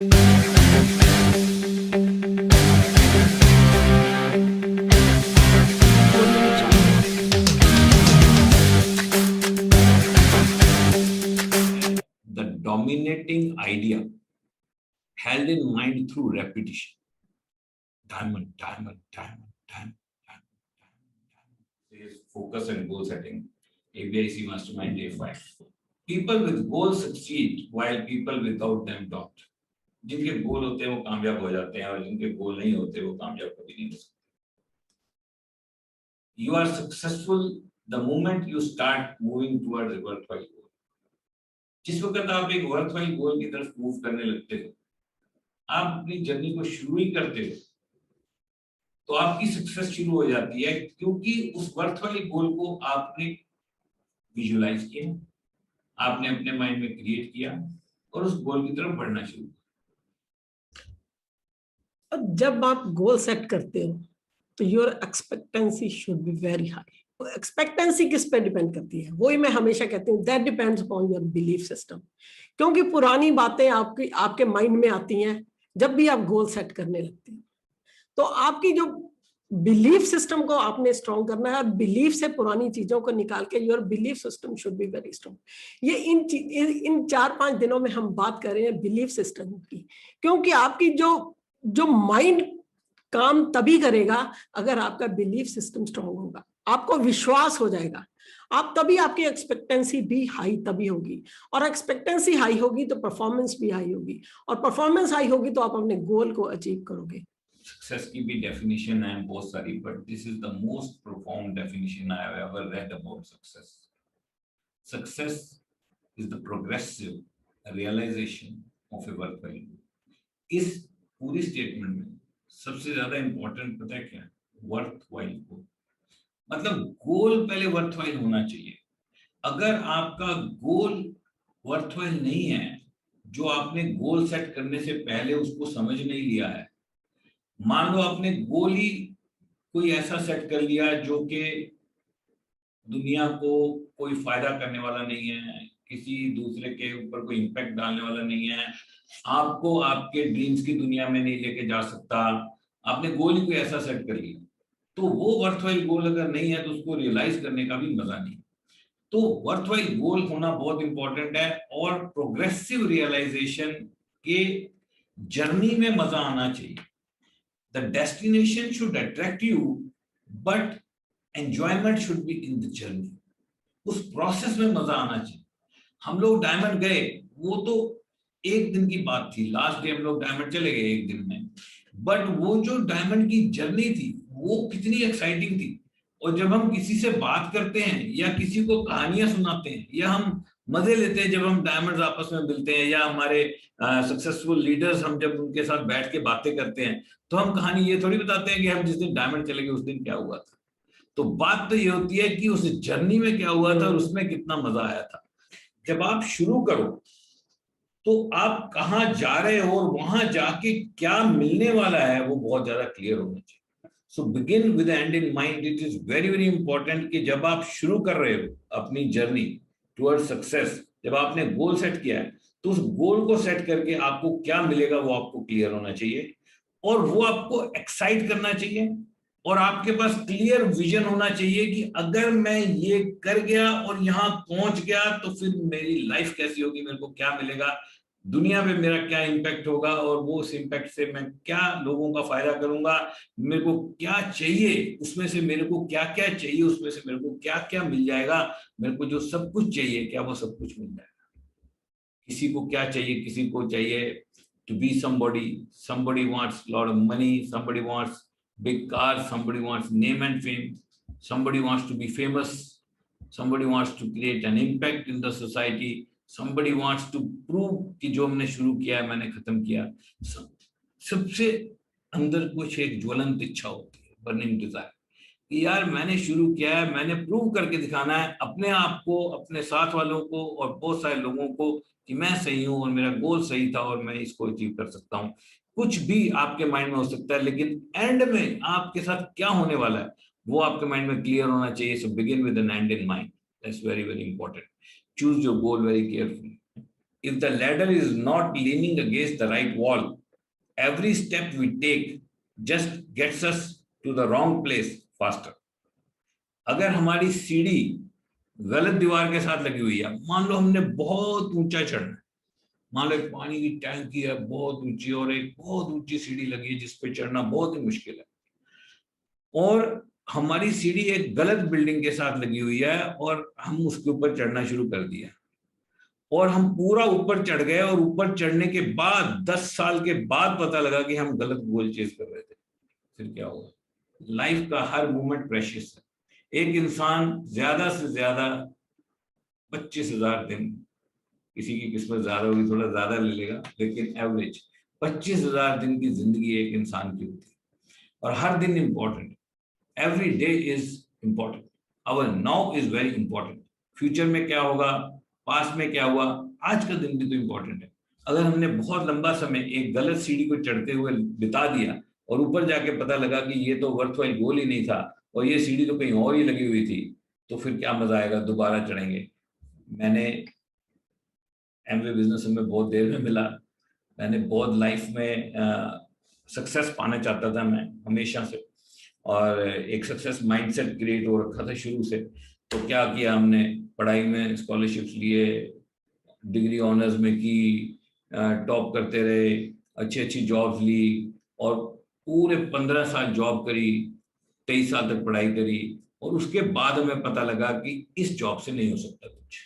The dominating idea held in mind through repetition. Diamond. Says focus and goal setting. ABIC Mastermind Day 5. People with goals succeed while people without them don't. जिनके गोल होते हैं वो कामयाब हो जाते हैं और जिनके गोल नहीं होते वो कामयाब कभी नहीं हो सकते. You are successful the moment you start moving towards a worthwhile goal. जिस वक्त आप एक worthwhile goal की तरफ मूव करने लगते हो, आप अपनी जर्नी को शुरू ही करते हो, तो आपकी सक्सेस शुरू हो जाती है, क्योंकि उस वर्थवाइल गोल को आपने विजुअलाइज किया, आपने अपने माइंड में क्रिएट किया और उस गोल की तरफ बढ़ना शुरू किया. जब आप गोल सेट करते हो तो your expectancy should be very high. Expectancy किस पे डिपेंड करती है? वही मैं हमेशा कहती हूँ, that depends upon your belief system. क्योंकि पुरानी बातें आपके माइंड में आती हैं जब भी आप गोल सेट करने लगते हैं. तो आपकी जो बिलीफ सिस्टम को आपने स्ट्रॉन्ग करना है, बिलीफ से पुरानी चीजों को निकाल के your belief system should be very strong. ये इन 4-5 दिनों में हम बात कर रहे हैं बिलीफ सिस्टम की, क्योंकि आपकी जो माइंड काम तभी करेगा अगर आपका बिलीफ सिस्टम स्ट्रॉन्ग होगा, आपको विश्वास हो जाएगा, आप तभी आपकी एक्सपेक्टेंसी भी हाई तभी होगी, और एक्सपेक्टेंसी हाई होगी तो परफॉर्मेंस भी हाई होगी, और परफॉर्मेंस हाई होगी तो आप अपने गोल को अचीव करोगे. सक्सेस की भी डेफिनेशन है बहुत सारी, but this is the most profound definition I have ever read about success. Success is the progressive realisation of a worthwhile goal. इस पूरी स्टेटमेंट में सबसे ज्यादा इंपॉर्टेंट पता है क्या है? वर्थवाइल गोल. मतलब गोल पहले वर्थवाइल होना चाहिए. अगर आपका गोल वर्थवाइल नहीं है, जो आपने गोल सेट करने से पहले उसको समझ नहीं लिया है, मान लो आपने गोल ही कोई ऐसा सेट कर लिया जो कि दुनिया को कोई फायदा करने वाला नहीं है, किसी दूसरे के ऊपर कोई इंपैक्ट डालने वाला नहीं है, आपको आपके ड्रीम्स की दुनिया में नहीं लेके जा सकता, आपने गोल ही कोई ऐसा सेट कर लिया, तो वो वर्थवाइल गोल अगर नहीं है तो उसको रियलाइज करने का भी मजा नहीं. तो वर्थवाइल गोल होना बहुत इंपॉर्टेंट है, और प्रोग्रेसिव रियलाइजेशन के जर्नी में मजा आना चाहिए. The destination should attract you, but enjoyment should be in the journey. उस प्रोसेस में मजा आना चाहिए. हम लोग डायमंड गए, वो तो एक दिन की बात थी, लास्ट डे हम लोग डायमंड चले गए एक दिन में, बट वो जो डायमंड की जर्नी थी वो कितनी एक्साइटिंग थी. और जब हम किसी से बात करते हैं या किसी को कहानियां सुनाते हैं या हम मजे लेते हैं जब हम डायमंड्स आपस में मिलते हैं, या हमारे सक्सेसफुल लीडर्स हम जब उनके साथ बैठ के बातें करते हैं, तो हम कहानी ये थोड़ी बताते हैं कि हम जिस दिन डायमंड चले गए उस दिन क्या हुआ था. तो बात तो ये होती है कि उस जर्नी में क्या हुआ था और उसमें कितना मजा आया था. जब आप शुरू करो तो आप कहाँ जा रहे हो और वहां जाके क्या मिलने वाला है वो बहुत ज्यादा क्लियर होना चाहिए. So begin with the end in mind. It is very very important कि जब आप शुरू कर रहे हो अपनी जर्नी टुवर्ड सक्सेस, जब आपने गोल सेट किया है तो उस गोल को सेट करके आपको क्या मिलेगा वो आपको क्लियर होना चाहिए, और वो आपको एक्साइट करना चाहिए, और आपके पास क्लियर विजन होना चाहिए कि अगर मैं ये कर गया और यहाँ पहुंच गया तो फिर मेरी लाइफ कैसी होगी, मेरे को क्या मिलेगा, दुनिया में मेरा क्या इम्पैक्ट होगा, और वो उस इम्पैक्ट से मैं क्या लोगों का फायदा करूंगा, मेरे को क्या चाहिए, उसमें से मेरे को क्या क्या चाहिए, उसमें से मेरे को क्या क्या मिल जाएगा, मेरे को जो सब कुछ चाहिए क्या वो सब कुछ मिल जाएगा. किसी को क्या चाहिए? किसी को चाहिए to be somebody wants a lot of money, somebody wants big cars, somebody wants name and fame, somebody wants to be famous, somebody wants to create an impact in the society, somebody wants to prove कि जो हमने शुरू किया है मैंने खत्म किया. सबसे अंदर कुछ एक ज्वलंत इच्छा होती है, बर्निंग डिजायर, कि यार मैंने शुरू किया है, मैंने प्रूव करके दिखाना है अपने आप को, अपने साथ वालों को और बहुत सारे लोगों को कि मैं सही हूं और मेरा गोल सही था और मैं इसको अचीव कर सकता हूं. कुछ भी आपके माइंड में हो सकता है, लेकिन एंड में आपके साथ क्या होने वाला है वो आपके माइंड में क्लियर होना चाहिए. So begin with an end in mind. That's very very important. Choose your goal very carefully. if the ladder is not leaning against the right wall, every step we take just gets us to the wrong place faster. अगर हमारी सीढ़ी गलत दीवार के साथ लगी हुई है, मान लो हमने बहुत ऊंचा चढ़ना है, मान लो एक पानी की टैंकी है बहुत ऊंची और एक बहुत ऊंची सीढ़ी लगी है जिस पे चढ़ना बहुत ही मुश्किल है, और हमारी सीढ़ी एक गलत बिल्डिंग के साथ लगी हुई है और हम उसके ऊपर चढ़ना शुरू कर दिया और हम पूरा ऊपर चढ़ गए और ऊपर चढ़ने के बाद 10 साल के बाद पता लगा कि हम गलत गोल चेज कर रहे थे, फिर क्या होगा? लाइफ का हर मोमेंट प्रेशियस है। एक इंसान ज्यादा से ज्यादा 25,000 दिन, किसी की किस्मत ज्यादा होगी थोड़ा ज्यादा ले लेगा, लेकिन एवरेज 25,000 दिन की जिंदगी एक इंसान की होती है और हर दिन important, every day is important, our now is very important. Future में क्या होगा, पास्ट में क्या हुआ, आज का दिन भी तो इंपॉर्टेंट है। अगर हमने बहुत लंबा समय एक गलत सीढ़ी को चढ़ते हुए बिता दिया और ऊपर जाके पता लगा कि ये तो वर्थवाइल गोल ही नहीं था और ये सीढ़ी तो कहीं और ही लगी हुई थी, तो फिर क्या मजा आएगा, दोबारा चढ़ेंगे। मैंने एमवे बिजनेस में बहुत देर में मिला, मैंने बहुत लाइफ में सक्सेस पाना चाहता था मैं हमेशा से, और एक सक्सेस माइंडसेट क्रिएट हो रखा था शुरू से। तो क्या किया हमने, पढ़ाई में स्कॉलरशिप्स लिए, डिग्री ऑनर्स में की, टॉप करते रहे, अच्छी अच्छी जॉब्स ली और पूरे 15 साल जॉब करी, 23 साल तक पढ़ाई करी और उसके बाद हमें पता लगा कि इस जॉब से नहीं हो सकता कुछ।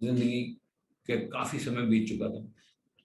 जिंदगी के काफी समय बीत चुका था।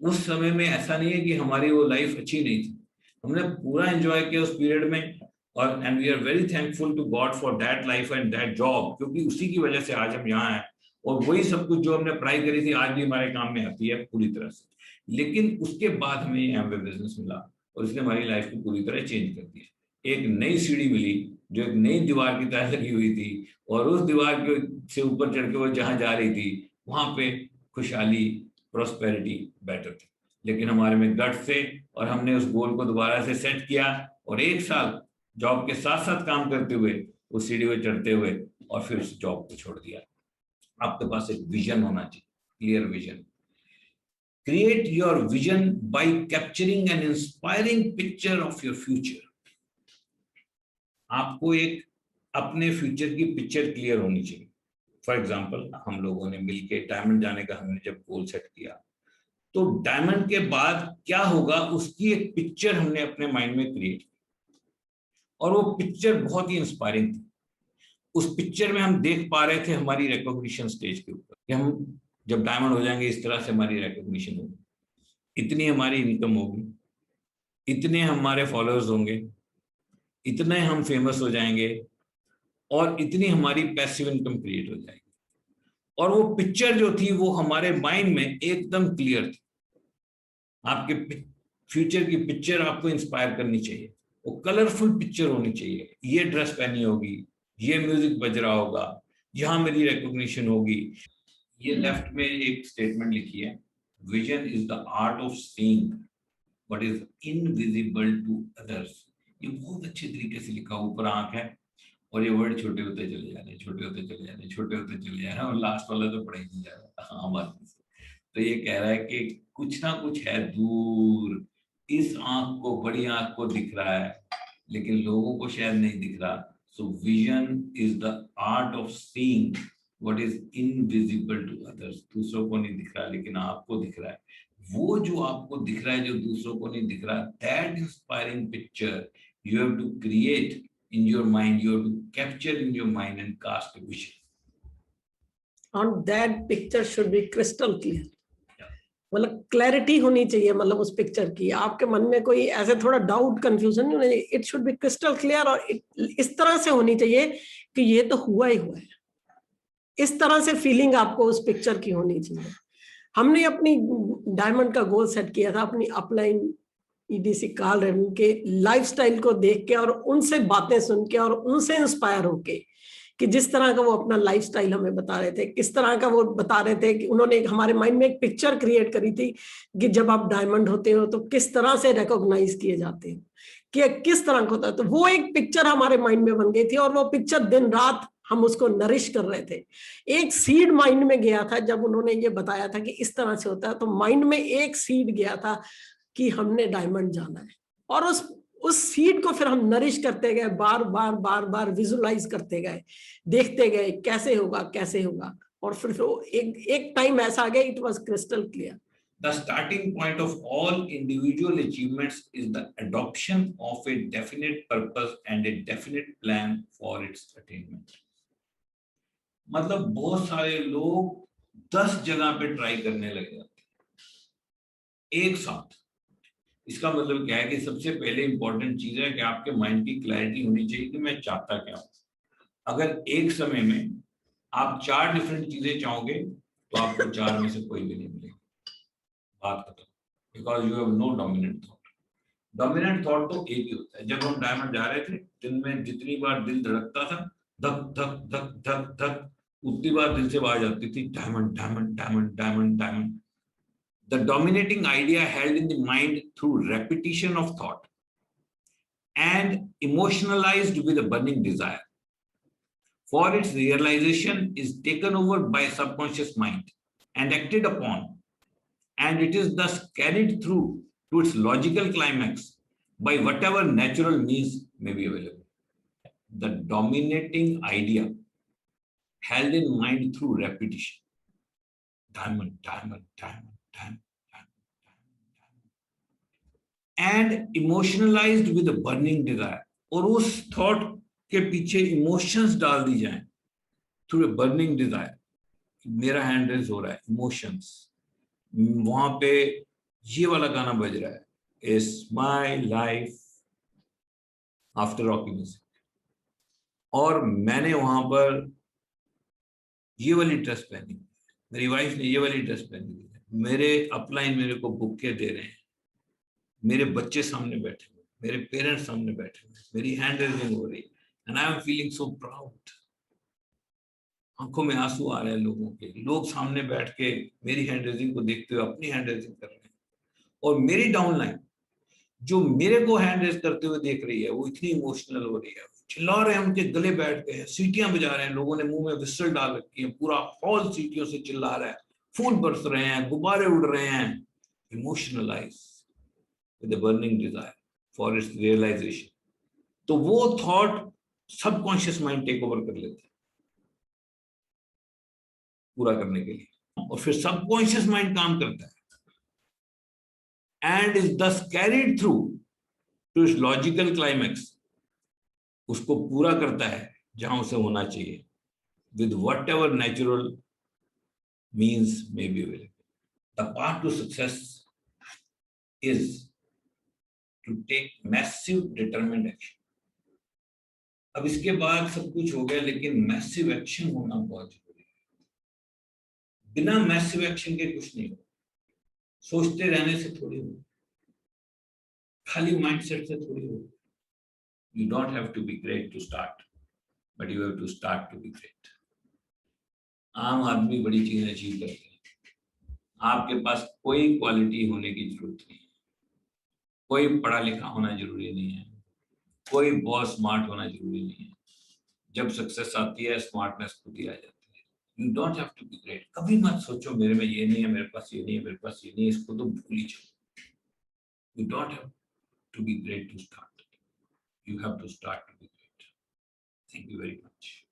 उस समय में ऐसा नहीं है कि हमारी वो लाइफ अच्छी नहीं थी, हमने पूरा एंजॉय किया उस पीरियड में, और and we are very thankful to God for that life and that job, क्योंकि उसी की वजह से आज हम यहाँ हैं और वही सब कुछ जो हमने पढ़ाई करी थी आज भी हमारे काम में आती है पूरी तरह से। लेकिन उसके बाद हमें एमवे बिजनेस मिला और इसने हमारी लाइफ को पूरी तरह चेंज कर दिया। एक नई सीढ़ी मिली जो एक नई दीवार की तरह लगी हुई थी और उस दीवार के से ऊपर चढ़ के वो जहां जा रही थी वहां पे खुशहाली, प्रोस्पेरिटी बेटर थी। लेकिन हमारे में गट्स थे और हमने उस गोल को दोबारा से सेट किया और 1 साल जॉब के साथ साथ काम करते हुए उस सीढ़ी पे चढ़ते हुए और फिर उस जॉब को छोड़ दिया। आपके पास एक विजन होना चाहिए, clear vision. Create your vision bye capturing N inspiring picture of your future. आपको एक अपने फ्यूचर की पिक्चर क्लियर होनी चाहिए। फॉर एग्जाम्पल, हम लोगों ने मिलकर डायमंड जाने का हमने जब गोल सेट किया तो डायमंड के बाद क्या होगा उसकी एक पिक्चर हमने अपने माइंड में क्रिएट की और वो पिक्चर बहुत ही इंस्पायरिंग थी। उस पिक्चर में हम देख पा रहे थे हमारी रिकॉग्निशन स्टेज के ऊपर कि हम जब डायमंड हो जाएंगे इस तरह से हमारी रिकॉग्निशन होगी, इतनी हमारी इनकम होगी, इतने हमारे फॉलोअर्स होंगे, इतने हम फेमस हो जाएंगे और इतनी हमारी पैसिव इनकम क्रिएट हो जाएगी। और वो पिक्चर जो थी वो हमारे माइंड में एकदम क्लियर थी। आपके फ्यूचर की पिक्चर आपको इंस्पायर करनी चाहिए, वो कलरफुल पिक्चर होनी चाहिए। ये ड्रेस पहनी होगी, ये म्यूजिक बज रहा होगा, यहाँ मेरी रिकॉग्निशन होगी। ये लेफ्ट में एक स्टेटमेंट लिखी है, vision is the art of seeing what is invisible to others. ये बहुत अच्छे तरीके से लिखा, ऊपर आंख है और ये वर्ड छोटे होते चले जा रहे हैं, छोटे होते चले जा रहे हैं, छोटे होते चले जा रहे हैं और लास्ट वाला तो पढ़ा ही नहीं जा रहा। हाँ बात। तो ये कह रहा है कि कुछ ना कुछ है दूर, इस आंख को, बड़ी आंख को दिख रहा है लेकिन लोगों को शायद नहीं दिख रहा। So vision is the art of seeing what is invisible to others. दूसरों को नहीं दिख रहा लेकिन आपको दिख रहा है। वो जो आपको दिख रहा है जो दूसरों को नहीं दिख रहा, that inspiring picture you have to create in your mind, you have to capture in your mind and cast a vision. And that picture should be crystal clear. मतलब क्लैरिटी होनी चाहिए, मतलब उस पिक्चर की आपके मन में कोई ऐसे थोड़ा डाउट कंफ्यूजन नहीं होना चाहिए। It should be crystal clear और इस तरह से होनी चाहिए कि ये तो हुआ ही हुआ है। इस तरह से फीलिंग आपको उस पिक्चर की होनी चाहिए। हमने अपनी डायमंड का गोल सेट किया था अपनी अपलाइन ईडीसी कार्ल रेवन के लाइफस्टाइल को देख के और उनसे बातें सुन के और उनसे इंस्पायर होके कि जिस तरह का वो अपना लाइफस्टाइल हमें बता रहे थे, किस तरह का वो बता रहे थे कि उन्होंने हमारे माइंड में एक पिक्चर क्रिएट करी थी कि जब आप डायमंड होते हो तो किस तरह से रिकॉग्नाइज किए जाते हैं, कि किस तरह का होता है। तो वो एक पिक्चर हमारे माइंड में बन गई थी और वो पिक्चर दिन रात हम उसको नरिश कर रहे थे। एक सीड माइंड में गया था जब उन्होंने ये बताया था कि इस तरह से होता है, तो माइंड में एक सीड गया था कि हमने डायमंड जाना है, और उस सीड को फिर हम नरिश करते गए, बार बार बार बार विजुलाइज करते गए, देखते गए कैसे होगा कैसे होगा, और फिर एक टाइम ऐसा आ गया, it was crystal clear. The starting point of all individual achievements is the adoption of a definite purpose and a definite plan for its attainment. मतलब बहुत सारे लोग 10 जगह पे ट्राई करने लगे जाते एक साथ। इसका मतलब क्या है कि सबसे पहले इंपॉर्टेंट चीज है कि आपके माइंड की क्लैरिटी होनी चाहिए कि मैं चाहता क्या हूं। अगर एक समय में आप 4 डिफरेंट चीजें चाहोगे तो आपको 4 में से कोई भी नहीं मिलेगी, बात खत्म। Because you have no dominant thought. Dominant thought तो एक ही होता है। जब हम डायमंड जा रहे थे, दिन में जितनी बार दिल धड़कता था, धक धक धक धक धक, उतनी बार दिल से आवाज आती थी, diamond diamond diamond diamond diamond. The dominating idea held in the mind through repetition of thought and emotionalized with a burning desire for its realization is taken over by subconscious mind and acted upon, and it is thus carried through to its logical climax by whatever natural means may be available. The dominating idea held in mind through repetition. Diamond, diamond, diamond, diamond, and emotionalized with a burning desire. और उस thought के पीछे emotions डाल दी जाए through a burning desire. मेरा hand raise हो रहा है, इमोशंस, वहां पे ये वाला गाना बज रहा है, it's my life after Rocky music, और मैंने वहां पर ये वाली ड्रेस पहनी, मेरी वाइफ ने ये वाली ड्रेस पहनी है, मेरे अपलाइन मेरे को बुके दे रहे हैं, मेरे बच्चे सामने बैठे हुए, मेरे पेरेंट्स सामने बैठे हुए, मेरी हैंड रेजिंग हो रही है, and I am feeling so proud. आंखों में आंसू आ रहे हैं लोगों के, लोग सामने बैठ के मेरी हैंड रेजिंग को देखते हुए अपनी हैंड रेजिंग कर रहे हैं, और मेरी डाउनलाइन जो मेरे को हैंड रेज करते हुए देख रही है वो इतनी इमोशनल हो रही है, चिल्ला रहे हैं, उनके गले बैठ गए हैं, सीटियां बजा रहे हैं, लोगों ने मुंह में विसल डाल रखी है, पूरा हॉल सीटियों से चिल्ला रहा है, फूल बरस रहे हैं, गुब्बारे उड़ रहे हैं, इमोशनलाइज with a burning desire for its realization। तो वो thought subconscious mind take over कर लेते हैं पूरा करने के लिए, और फिर सबकॉन्शियस माइंड काम करता है and is this carried through to its logical climax, उसको पूरा करता है जहां उसे होना चाहिए, with whatever natural means may be available. The path to success is to take massive determined action। अब इसके बाद सब कुछ हो गया, लेकिन मैसिव एक्शन होना बहुत जरूरी है। बिना मैसिव एक्शन के कुछ नहीं हो, सोचते रहने से थोड़ी हो, खाली माइंडसेट से थोड़ी हो। You don't have to be great to start, but you have to start to be great। आम आदमी बड़ी चीजें अचीव करते हैं, आपके पास कोई क्वालिटी होने की जरूरत नहीं है, कोई पढ़ा लिखा होना जरूरी नहीं है, कोई बहुत स्मार्ट होना जरूरी नहीं है। जब सक्सेस आती है स्मार्टनेस खुद ही आ जाती है। You don't have to be great. कभी मत सोचो मेरे में ये नहीं है, मेरे पास ये नहीं है, मेरे पास ये नहीं है, इसको तो भूल ही जाओ। You don't have to be great to start, you have to start to be great. Thank you very much.